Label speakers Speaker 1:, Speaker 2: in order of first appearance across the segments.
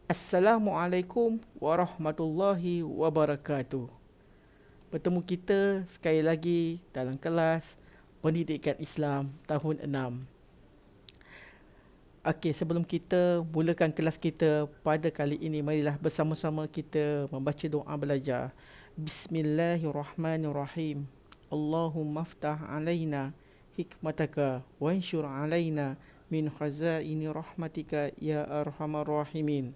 Speaker 1: Assalamualaikum warahmatullahi wabarakatuh. Bertemu kita sekali lagi dalam kelas Pendidikan Islam tahun 6. Okey, sebelum kita mulakan kelas kita pada kali ini, marilah bersama-sama kita membaca doa belajar. Bismillahirrahmanirrahim. Allahumma aftah alaina hikmataka wa anshur alaina min khazaini rahmatika ya arhamar rahimin.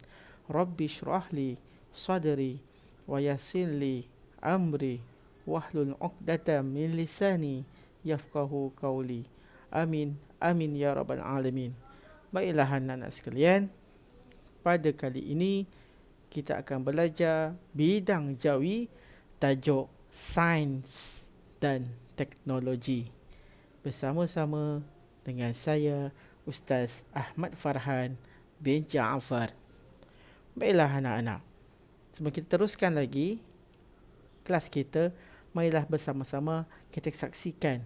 Speaker 1: Rabbi shrah li sadri wa yassir li amri wahlul 'uqdatam min lisani yafqahu qawli. Amin amin ya rabbal alamin. Baiklah anak-anak sekalian, pada kali ini kita akan belajar bidang jawi tajuk Sains dan Teknologi bersama-sama dengan saya Ustaz Ahmad Farhan bin Jaafar. Baiklah anak-anak, sebelum kita teruskan lagi kelas kita, marilah bersama-sama kita saksikan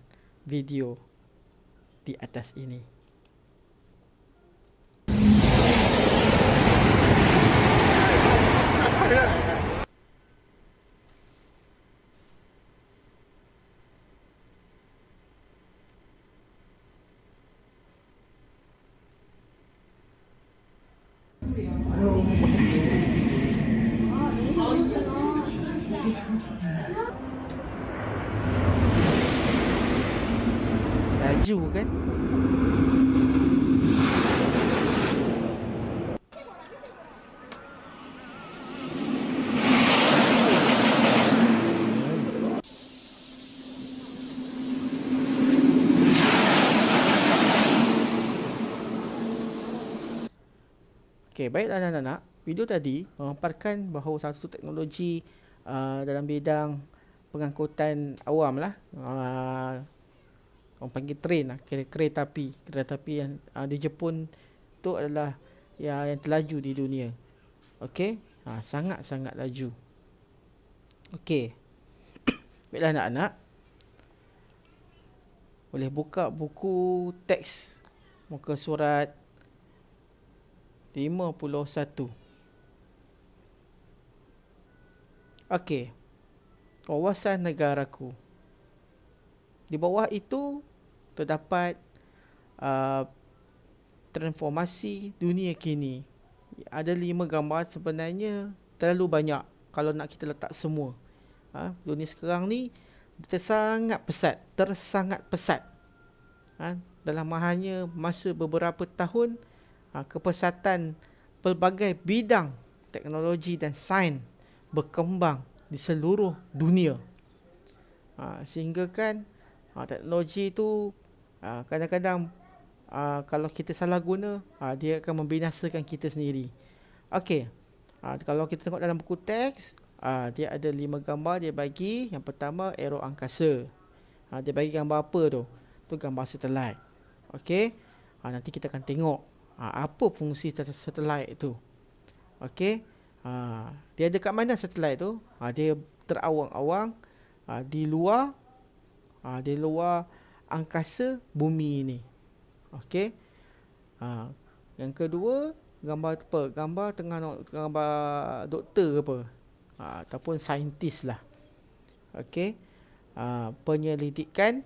Speaker 1: video di atas ini. Laju kan? Okey, baiklah anak-anak. Video tadi memaparkan bahawa satu teknologi dalam bidang pengangkutan awam lah, orang panggil train lah, kereta api. Kereta api yang di Jepun tu adalah yang terlaju di dunia. Okey, sangat-sangat laju. Okey, baiklah anak-anak, boleh buka buku teks muka surat 51. Okey, wawasan negaraku. Di bawah itu terdapat transformasi dunia kini. Ada 5 gambar, sebenarnya terlalu banyak kalau nak kita letak semua. Dunia sekarang ni tersangat pesat. Dalam hanya masa beberapa tahun, kepesatan pelbagai bidang teknologi dan sains berkembang di seluruh dunia. Sehingga kan teknologi itu kadang-kadang kalau kita salah guna, dia akan membinasakan kita sendiri. Okey, kalau kita tengok dalam buku teks, dia ada 5 gambar dia bagi. Yang pertama, aero angkasa. Dia bagi gambar apa tu? Tu gambar satelit. Okey, nanti kita akan tengok apa fungsi satelit itu. Okey, dia dekat mana satelit tu? Dia terawang-awang di luar angkasa bumi ini. Okey, yang kedua, gambar apa? Gambar doktor apa, ataupun saintis lah. Okey, penyelidikan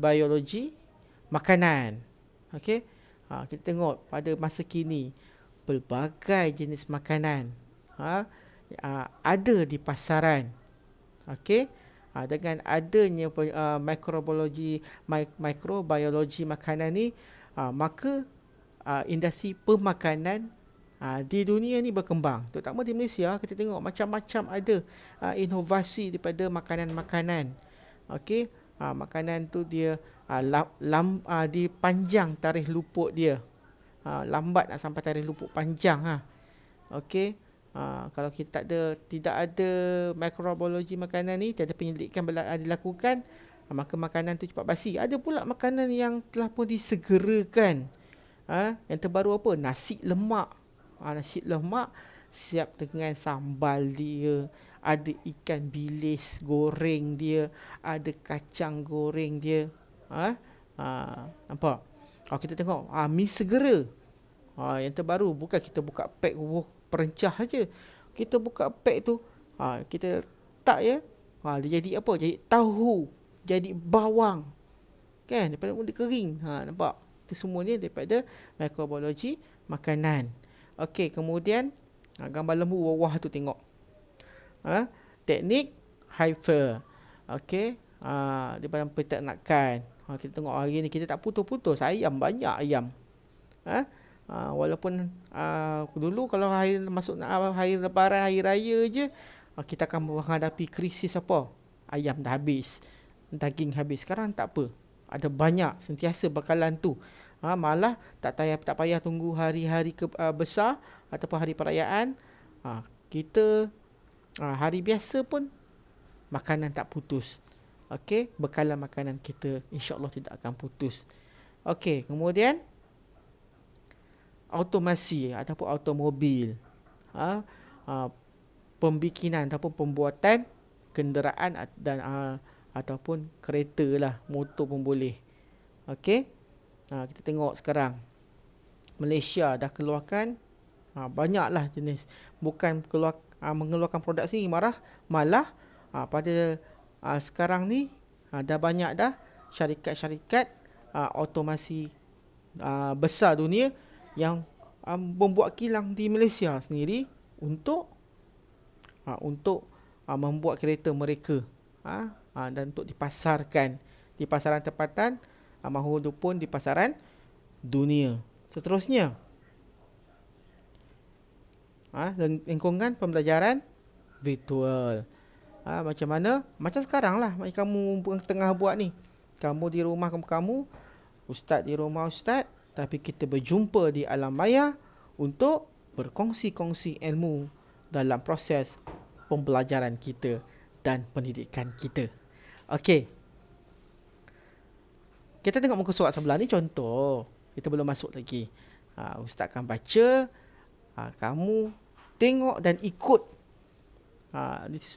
Speaker 1: biologi makanan. Okey, kita tengok pada masa kini pelbagai jenis makanan ada di pasaran. Okey, dengan adanya mikrobiologi makanan ni, maka industri pemakanan di dunia ni berkembang. Terutama di Malaysia, kita tengok macam-macam ada inovasi daripada makanan-makanan. Okey, makanan tu dia dipanjang tarikh luput dia. Lambat nak sampai tarikh luput panjang. Okey, kalau kita tidak ada mikrobiologi makanan ni, tiada penyelidikan dilakukan, maka makanan tu cepat basi. Ada pula makanan yang telah pun disegerakan. Yang terbaru apa? Nasi lemak. Nasi lemak siap dengan sambal dia, ada ikan bilis goreng dia, ada kacang goreng dia. Nampak? Kalau kita tengok mi segera. Yang terbaru, bukan kita buka pack perencah saja. Kita buka pack tu, kita tak ya, dia jadi apa? Jadi tahu, jadi bawang. Kan, daripada benda kering. Nampak? Itu semua ni daripada mikrobiologi makanan. Okey, kemudian gambar lembu bawah tu tengok. Teknik Haifel. Okey, daripada peternakan. Kita tengok hari ni kita tak putus-putus, ayam banyak ayam. Walaupun dulu kalau masuk hari lebaran, hari raya je, kita akan menghadapi krisis apa? Ayam dah habis, daging habis. Sekarang tak apa, ada banyak, sentiasa bakalan tu. Malah tak payah tunggu hari-hari besar ataupun hari perayaan. Kita hari biasa pun makanan tak putus. Okey, bekalan makanan kita insya-Allah tidak akan putus. Okey, kemudian automasi ataupun automobil. Pembikinan ataupun pembuatan kenderaan dan ataupun kereta lah, motor pun boleh. Okey. Kita tengok sekarang Malaysia dah keluarkan banyaklah jenis, bukan mengeluarkan produk sini, malah pada sekarang ni dah banyak dah syarikat-syarikat automasi besar dunia yang membuat kilang di Malaysia sendiri untuk membuat kereta mereka, dan untuk dipasarkan di pasaran tempatan maupun di pasaran dunia. Seterusnya, lingkungan pembelajaran virtual. Macam mana? Macam sekarang lah, macam kamu tengah buat ni. Kamu di rumah kamu, ustaz di rumah ustaz, tapi kita berjumpa di alam maya untuk berkongsi-kongsi ilmu dalam proses pembelajaran kita dan pendidikan kita. Okey. Kita tengok muka surat sebelah ni contoh. Kita belum masuk lagi. Ustaz akan baca, kamu tengok dan ikut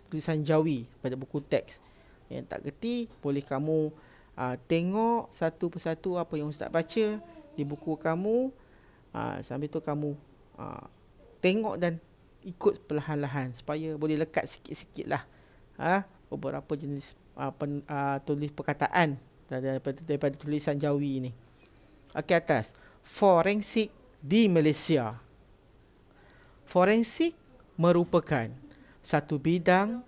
Speaker 1: tulisan Jawi pada buku teks. Yang tak gerti, boleh kamu tengok satu persatu apa yang ustaz baca di buku kamu. Sambil tu kamu tengok dan ikut perlahan-lahan supaya boleh lekat sikit-sikit lah beberapa jenis tulis perkataan daripada tulisan Jawi ni. Okey, atas forensik di Malaysia. Forensik merupakan satu bidang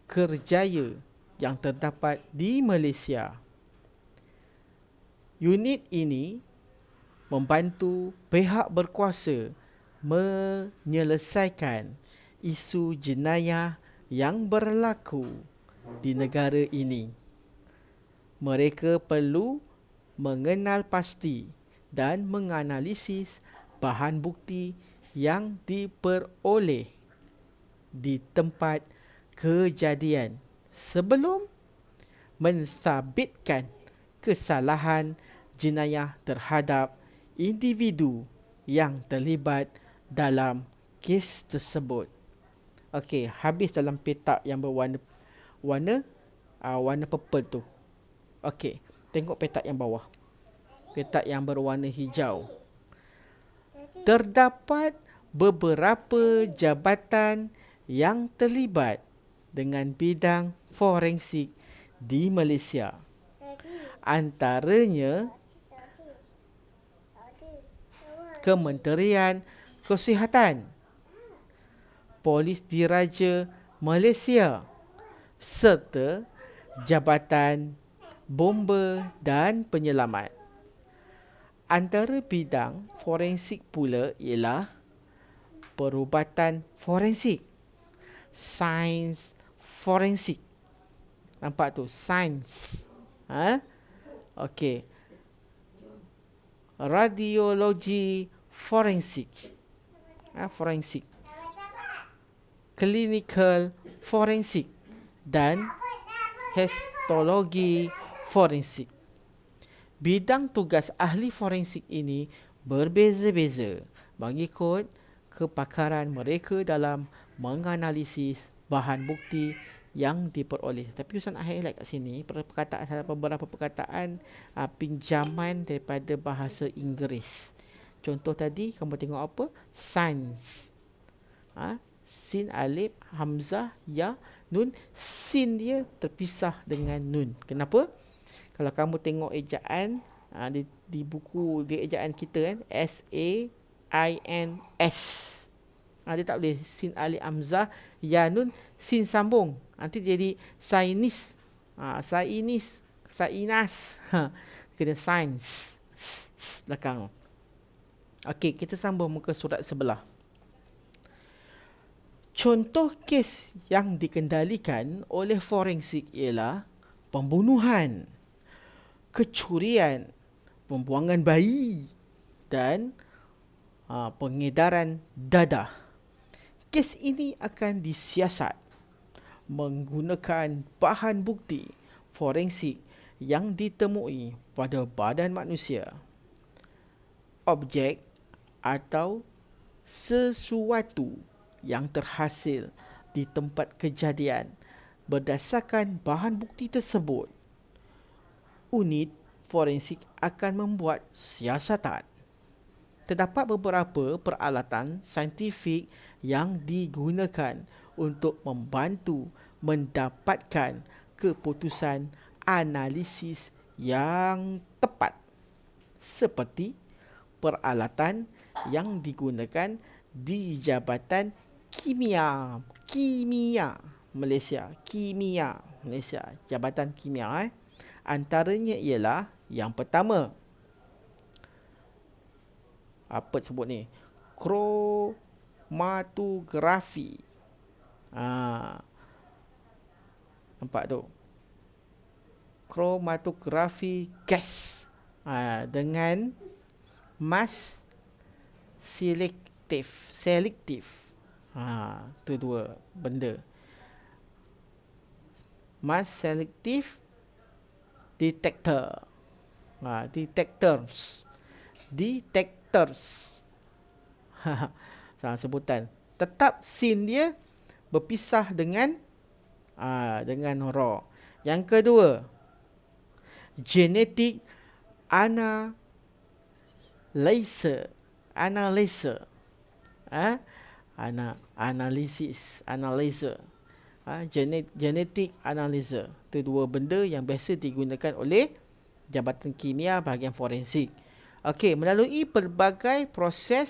Speaker 1: kerjaya yang terdapat di Malaysia. Unit ini membantu pihak berkuasa menyelesaikan isu jenayah yang berlaku di negara ini. Mereka perlu mengenal pasti dan menganalisis bahan bukti yang diperoleh di tempat kejadian sebelum mensabitkan kesalahan jenayah terhadap individu yang terlibat dalam kes tersebut. Okey, habis dalam petak yang berwarna warna purple tu. Okey, tengok petak yang bawah. Petak yang berwarna hijau. Terdapat beberapa jabatan yang terlibat dengan bidang forensik di Malaysia. Antaranya Kementerian Kesihatan, Polis Diraja Malaysia serta Jabatan Bomba dan Penyelamat. Antara bidang forensik pula ialah perubatan forensik, sains forensik. Nampak tu, sains. Okey. Radiologi forensik. Forensik. Clinical forensik dan histologi forensik. Bidang tugas ahli forensik ini berbeza-beza mengikut kepakaran mereka dalam menganalisis bahan bukti yang diperoleh. Tapi Ustaz nak highlight kat sini beberapa perkataan pinjaman daripada bahasa Inggeris. Contoh tadi kamu tengok apa? Science. Sin, alif, hamzah, ya, nun. Sin dia terpisah dengan nun. Kenapa? Kalau kamu tengok ejaan di buku di ejaan kita kan, SAINS. Dia tak boleh sin, alif, hamzah, ya, nun, sin sambung. Nanti jadi sainis. Sainis, sainas. Kena science belakang. Okey, kita sambung muka surat sebelah. Contoh kes yang dikendalikan oleh forensik ialah pembunuhan, kecurian, pembuangan bayi dan pengedaran dadah. Kes ini akan disiasat menggunakan bahan bukti forensik yang ditemui pada badan manusia, objek atau sesuatu yang terhasil di tempat kejadian. Berdasarkan bahan bukti tersebut, unit forensik akan membuat siasatan. Terdapat beberapa peralatan saintifik yang digunakan untuk membantu mendapatkan keputusan analisis yang tepat, seperti peralatan yang digunakan di Jabatan Kimia Malaysia. Jabatan Kimia. Antaranya ialah yang pertama, apa sebut ni? Kromatografi. Nampak tu? Kromatografi gas. Dengan mass selektif. Tu dua benda. Mass selektif detector. Detectors. Salah sebutan. Tetap sin dia berpisah dengan raw. Yang kedua, genetic analyzer. Genetic analyzer. Itu dua benda yang biasa digunakan oleh Jabatan Kimia bahagian forensik. Okey, melalui pelbagai proses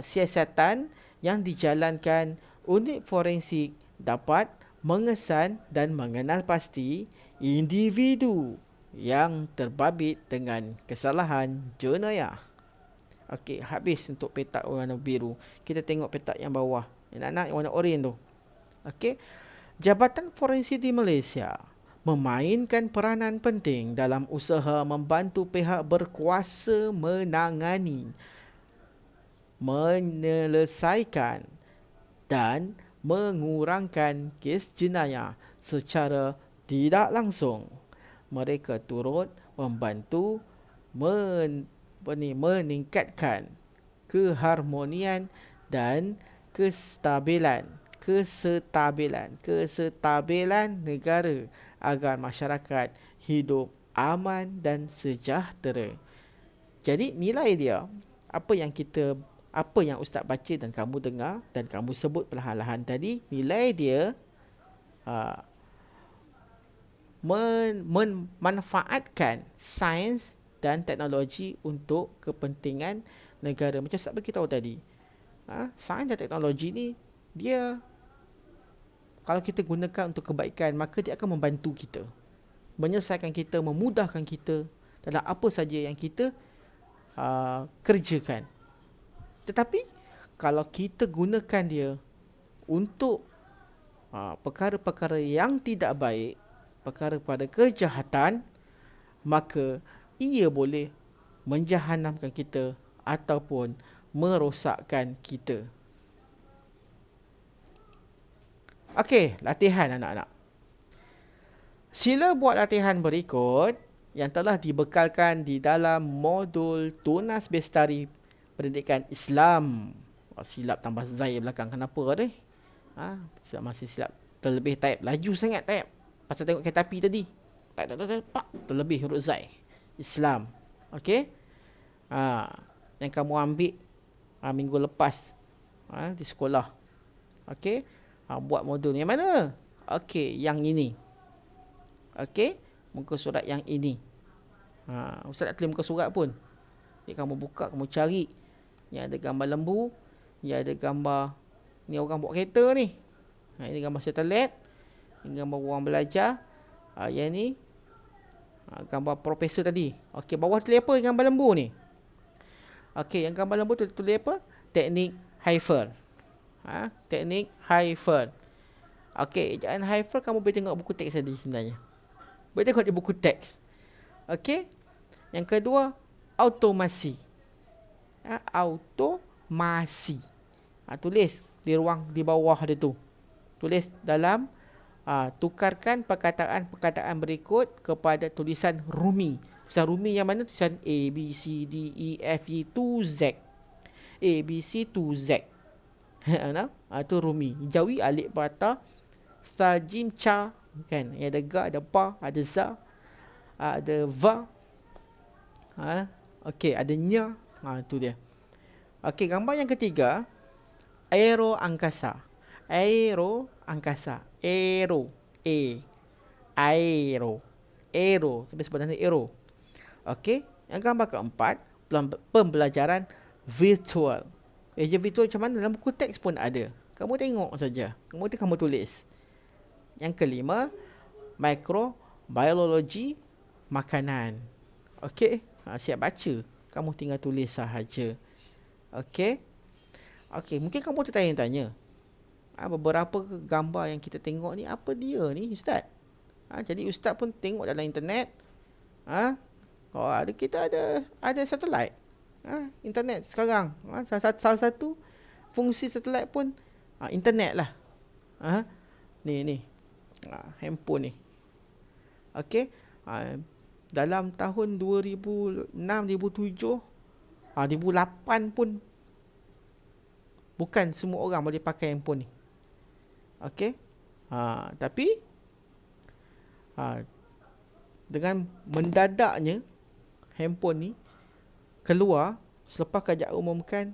Speaker 1: siasatan yang dijalankan, unit forensik dapat mengesan dan mengenal pasti individu yang terbabit dengan kesalahan jenayah. Okey, habis untuk petak warna biru. Kita tengok petak yang bawah. Yang warna oranye tu. Okey. Jabatan Forensik di Malaysia memainkan peranan penting dalam usaha membantu pihak berkuasa menangani, menyelesaikan dan mengurangkan kes jenayah secara tidak langsung. Mereka turut membantu meningkatkan keharmonian dan kestabilan negara agar masyarakat hidup aman dan sejahtera. Jadi nilai dia, apa yang Ustaz baca dan kamu dengar dan kamu sebut perlahan-lahan tadi, nilai dia memanfaatkan sains dan teknologi untuk kepentingan negara. Macam Ustaz beritahu tadi, sains dan teknologi ni dia, kalau kita gunakan untuk kebaikan, maka dia akan membantu kita, menyelesaikan kita, memudahkan kita dalam apa saja yang kita kerjakan. Tetapi kalau kita gunakan dia untuk perkara-perkara yang tidak baik, perkara pada kejahatan, maka ia boleh menjahanamkan kita ataupun merosakkan kita. Okey, latihan anak-anak. Sila buat latihan berikut yang telah dibekalkan di dalam modul Tunas Bestari Pendidikan Islam. Silap tambah zai belakang, kenapa ni? Masih silap. Terlebih type. Laju sangat type. Pasal tengok kereta api tadi. Terlebih huruf zai. Islam. Okey. yang kamu ambil minggu lepas di sekolah. Okey, buat modul yang mana? Okey, yang ini. Okey, muka surat yang ini. Ustaz tak tulis muka surat pun. Jadi kamu buka, kamu cari yang ada gambar lembu, yang ada gambar ni orang bawa kereta ni. Ini gambar satelit, ini gambar orang belajar. Yang ni gambar profesor tadi. Okey, bawah tulis apa gambar lembu ni? Okey, yang gambar lembu tu tulis apa? Teknik Haifel. Teknik Haifel. Okey, ejaan Haifel kamu boleh tengok buku teks tadi sebenarnya. Boleh tengok di buku teks. Okey. Yang kedua, automasi. Automasi. Tulis di ruang di bawah dia tu. Tulis dalam tukarkan perkataan-perkataan berikut kepada tulisan Rumi. Tulisan Rumi yang mana? Tulisan A, B, C, D, E, F, G to Z. A, B, C to Z. Itu Rumi. Jawi, alif, bata, sa, jim, ca. Kan? Ada ga, ada ba, ada za, ada va. Okey, ada nya. Itu dia. Okey, gambar yang ketiga, aero angkasa. Aero angkasa. Aero. Aero. Aero. Sampai sebenarnya aero. Okey. Yang gambar keempat, pembelajaran virtual. Virtual macam mana? Dalam buku teks pun ada. Kamu tengok saja. Kemudian kamu tulis. Yang kelima, microbiology makanan. Okey. Siap baca. Kamu tinggal tulis sahaja. Okey. Okey, mungkin kamu tertanya-tanya. Beberapa gambar yang kita tengok ni, apa dia ni, Ustaz? Jadi Ustaz pun tengok dalam internet. Kita ada satelit. Internet sekarang. Salah satu fungsi satelit pun internet lah. Ni. Handphone ni. Okey. Dalam tahun 2006, 2007, 2008 pun bukan semua orang boleh pakai handphone ni. Okey. Tapi dengan mendadaknya handphone ni keluar selepas kerajaan umumkan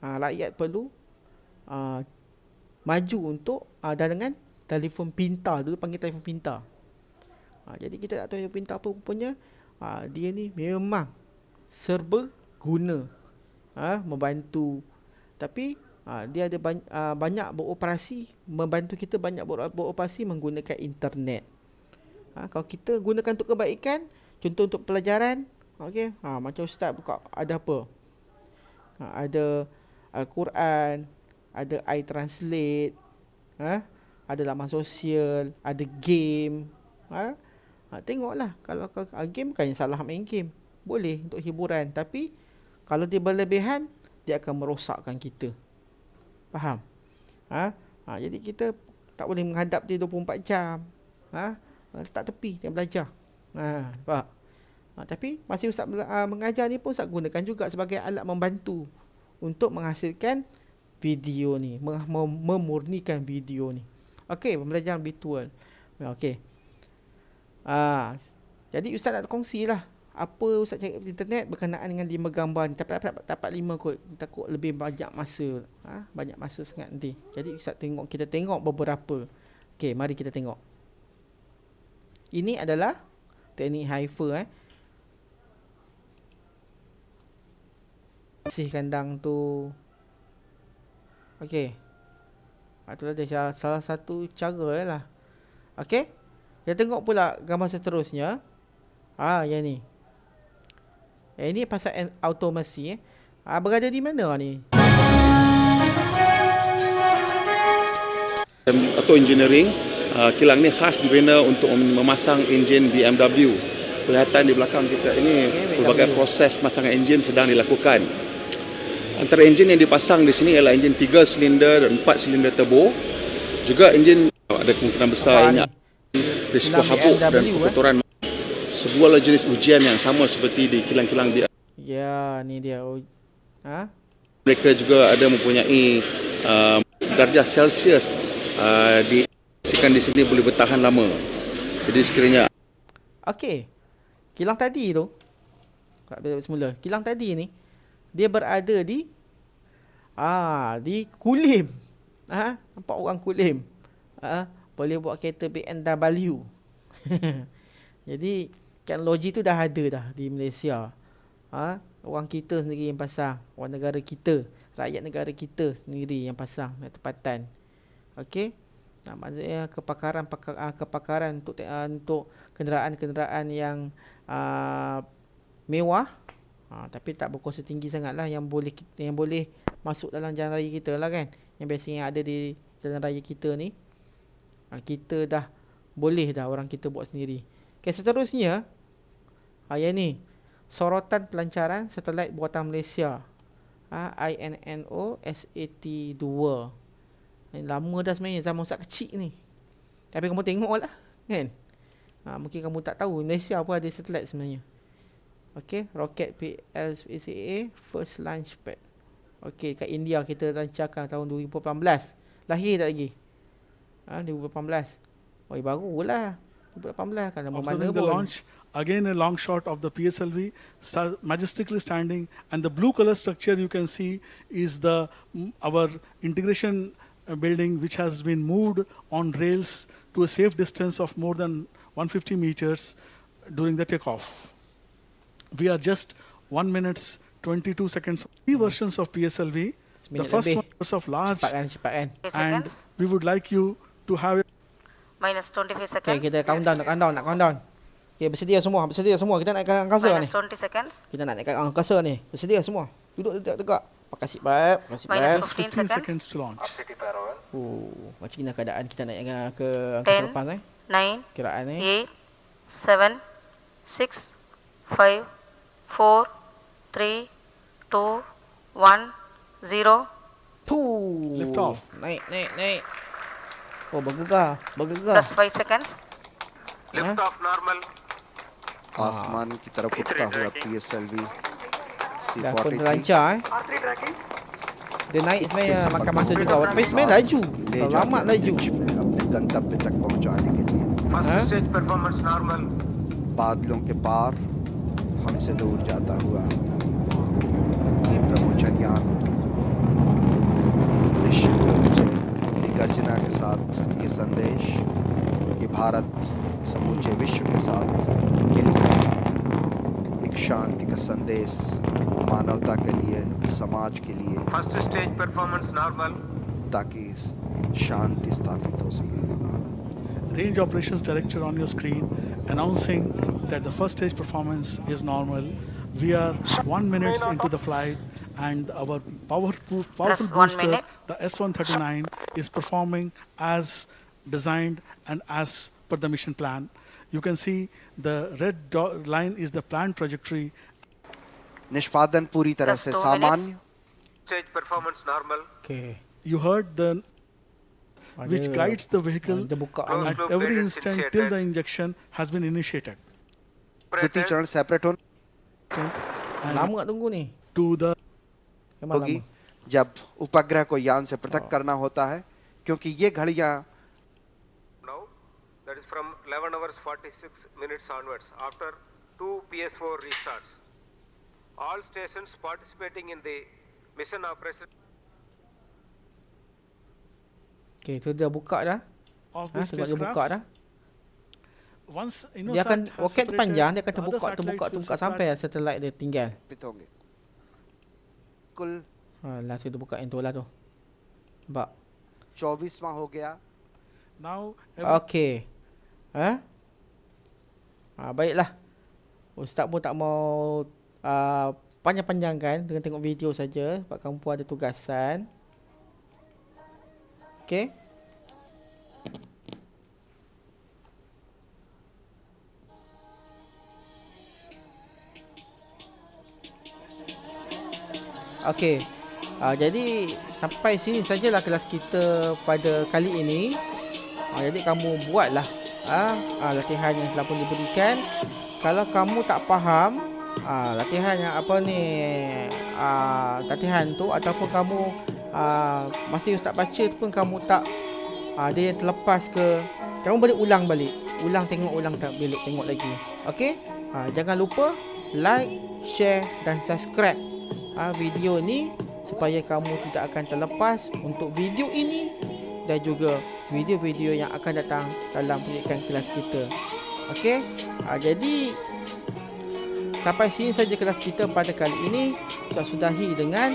Speaker 1: rakyat perlu maju untuk dengan telefon pintar. Dulu panggil telefon pintar. Jadi kita tak tahu telefon pintar apa rupanya. Dia ni memang serba guna, membantu. Tapi dia ada banyak beroperasi, membantu kita banyak beroperasi menggunakan internet. Kalau kita gunakan untuk kebaikan, contoh untuk pelajaran, okey, macam Ustaz buka, ada apa? Ada Al-Quran, ada iTranslate, ada laman sosial, ada game. Tengoklah, kalau game bukan yang salah main game. Boleh untuk hiburan, tapi kalau dia berlebihan, dia akan merosakkan kita. Faham? Jadi kita tak boleh menghadap dia 24 jam. Letak tepi, dia belajar. Faham? Tapi masih Ustaz mengajar ni pun Ustaz gunakan juga sebagai alat membantu untuk menghasilkan video ni, memurnikan video ni. Okey, pembelajaran virtual. Okey. Jadi Ustaz nak kongsilah apa Ustaz cari di internet berkenaan dengan 5 gambar ni. Tapi dapat 5 kot. Takut lebih banyak masa. Banyak masa sangat nanti. Jadi Ustaz kita tengok beberapa. Okey, mari kita tengok. Ini adalah teknik Haifel. Bersih kandang tu. Okey. Itulah dia salah satu cara lah. Okey. Kita tengok pula gambar seterusnya. Yang ni. Ini pasal automasi. Berada di mana ni?
Speaker 2: Auto engineering. Kilang ni khas dibina untuk memasang enjin BMW. Kelihatan di belakang kita ini pelbagai proses pemasangan enjin sedang dilakukan. Antara enjin yang dipasang di sini ialah enjin 3 silinder dan 4 silinder turbo. Juga enjin ada kemungkinan besar risiko habuk dan kotoran. Sebuah jenis ujian yang sama seperti di kilang-kilang dia.
Speaker 1: Ya, ni dia.
Speaker 2: Mereka juga ada mempunyai darjah Celsius di sini boleh bertahan lama. Jadi sekiranya
Speaker 1: Okey. Kilang tadi tu, semula. Kilang tadi ni dia berada di Kulim. Nampak orang Kulim. Boleh buat kereta BMW. Jadi teknologi tu dah ada dah di Malaysia. Orang kita sendiri yang pasang, orang negara kita, rakyat negara kita sendiri yang pasang tempatan. Okey. Maksudnya kepakaran untuk kenderaan-kenderaan yang mewah, tapi tak berkuasa tinggi sangatlah, yang boleh masuk dalam jalan raya kita lah kan, yang biasanya ada di jalan raya kita ni. Kita dah boleh dah, orang kita buat sendiri. Okay, seterusnya yang ni, sorotan pelancaran satelit buatan Malaysia, INNOSAT-2. Lama dah sebenarnya, zaman Ustaz kecil ni, tapi kamu tengok lah kan. Mungkin kamu tak tahu Malaysia pun ada satelit sebenarnya. Okay, roket PLCA first launch pad. Okay, kat India kita lancarkan tahun 2018. Lahir tak lagi? 2018. Barulah 2018 kan, mana
Speaker 3: Observing the
Speaker 1: pun.
Speaker 3: launch, again a long shot of the PSLV majestically standing, and the blue color structure you can see is our integration building, which has been moved on rails to a safe distance of more than 150 meters during the takeoff. We are just 1 minute 22 seconds. 3 versions of PSLV. The first
Speaker 1: lebih.
Speaker 3: one was of large,
Speaker 1: Cepat kan.
Speaker 3: and we would like you to have it.
Speaker 4: Minus 25 seconds.
Speaker 1: Okay, kita countdown. Okay, bersedia semua. Kita naikkan angkasa ni.
Speaker 4: Minus 20 seconds.
Speaker 1: Kita nak naikkan angkasa ni. Bersedia semua. Duduk tegak. Makasih Bab.
Speaker 4: Minus
Speaker 3: 15
Speaker 4: 15
Speaker 3: seconds to launch.
Speaker 1: Macam mana keadaan kita naik ke angkasa
Speaker 4: 10,
Speaker 1: lepas
Speaker 4: 9,
Speaker 1: kiraan
Speaker 4: 8, 7, 6, 5, 4, 3, 2, 1, 0.
Speaker 3: Lift off.
Speaker 1: Naik. Bergegar.
Speaker 4: Plus 5 seconds.
Speaker 1: Lift
Speaker 5: off normal.
Speaker 6: आसमान की तरफ उठता हुआ PSLV
Speaker 1: Dah pun
Speaker 6: C-43
Speaker 1: terlancar Dia naik sebenarnya makan masa juga, tapi sebenarnya laju.
Speaker 6: ले
Speaker 1: Lama
Speaker 6: जाकर
Speaker 1: laju.
Speaker 6: बीच में अपने गंतव्य तक पहुंचाने के लिए
Speaker 1: हाँ?
Speaker 5: स्टेज परफॉर्मेंस नॉर्मल
Speaker 6: बादलों के पार हमसे दूर जाता हुआ ये ब्रह्मचर्यान निश्चित रूप से अपनी गर्जना के साथ ये संदेश कि भारत समूचे विश्व के साथ मिलकर एक शांति का संदेश मानवता के लिए, समाज के लिए,
Speaker 5: फर्स्ट स्टेज परफॉर्मेंस नॉर्मल
Speaker 6: ताकि शांति स्थापित हो सके.
Speaker 3: Range Operations Director on your screen announcing that the first stage performance is normal. We are 1 minute into the flight, and our powerful
Speaker 4: Plus 1
Speaker 3: booster,
Speaker 4: minute.
Speaker 3: the S139, is performing as designed and as per the mission plan. You can see the red line is the planned trajectory.
Speaker 6: निष्पादन पूरी तरह
Speaker 4: Just
Speaker 6: से
Speaker 4: 2
Speaker 6: सामान्य.
Speaker 5: Stage performance normal
Speaker 1: Okay.
Speaker 3: You heard the which
Speaker 1: Ada-
Speaker 3: guides the vehicle
Speaker 1: Dia buka
Speaker 5: Close
Speaker 1: ni.
Speaker 3: at
Speaker 5: loop
Speaker 3: every
Speaker 5: guidance
Speaker 3: instant
Speaker 5: initiated.
Speaker 3: till the injection has been initiated.
Speaker 6: द्वितीय चरण सेपरेट होने
Speaker 3: And
Speaker 1: Lama nak tunggu ni.
Speaker 3: to the
Speaker 1: Memang
Speaker 6: होगी
Speaker 1: lama.
Speaker 6: जब उपग्रह को यान से पृथक करना होता है, क्योंकि ये घड़ियां
Speaker 5: now that is from 11 hours 46 minutes onwards after 2 PS4 restarts. All stations participating in the mission operation
Speaker 1: Okay, tu dia buka dah.
Speaker 3: of the
Speaker 1: Tengok dia buka
Speaker 3: spacecraft.
Speaker 1: dah.
Speaker 3: Once
Speaker 1: Dia akan,
Speaker 3: InnoSat has
Speaker 1: roket tu
Speaker 3: separated,
Speaker 1: panjang, dia akan
Speaker 3: the other
Speaker 1: terbuka
Speaker 3: satellites will
Speaker 1: sampai
Speaker 3: supply-
Speaker 1: satelit dia tinggal.
Speaker 6: स्थापित होंगे. कुल
Speaker 1: Lah tu dia buka yang tu lah tu. Nampak?
Speaker 6: 24वां हो गया.
Speaker 3: Now
Speaker 1: Okey. Baiklah. Ustaz pun tak mau panjang-panjangkan dengan tengok video saja sebab kamu pun ada tugasan. Okey. Okey. Jadi sampai sini sajalah kelas kita pada kali ini. Jadi kamu buatlah latihan yang telah pun diberikan. Kalau kamu tak faham latihan yang latihan tu, ataupun kamu masa Ustaz baca tu pun kamu tak dia terlepas ke, kamu boleh ulang balik. Ulang tak balik tengok lagi. Okey? Jangan lupa like, share dan subscribe video ni supaya kamu tidak akan terlepas untuk video ini dan juga video-video yang akan datang dalam pendidikan kelas kita. Okey, jadi sampai sini saja kelas kita pada kali ini. Kita sudahi dengan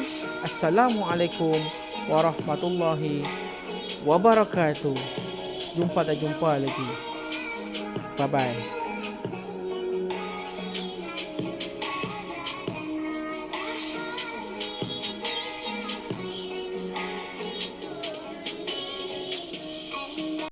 Speaker 1: Assalamualaikum warahmatullahi wabarakatuh. Jumpa lagi. Bye bye.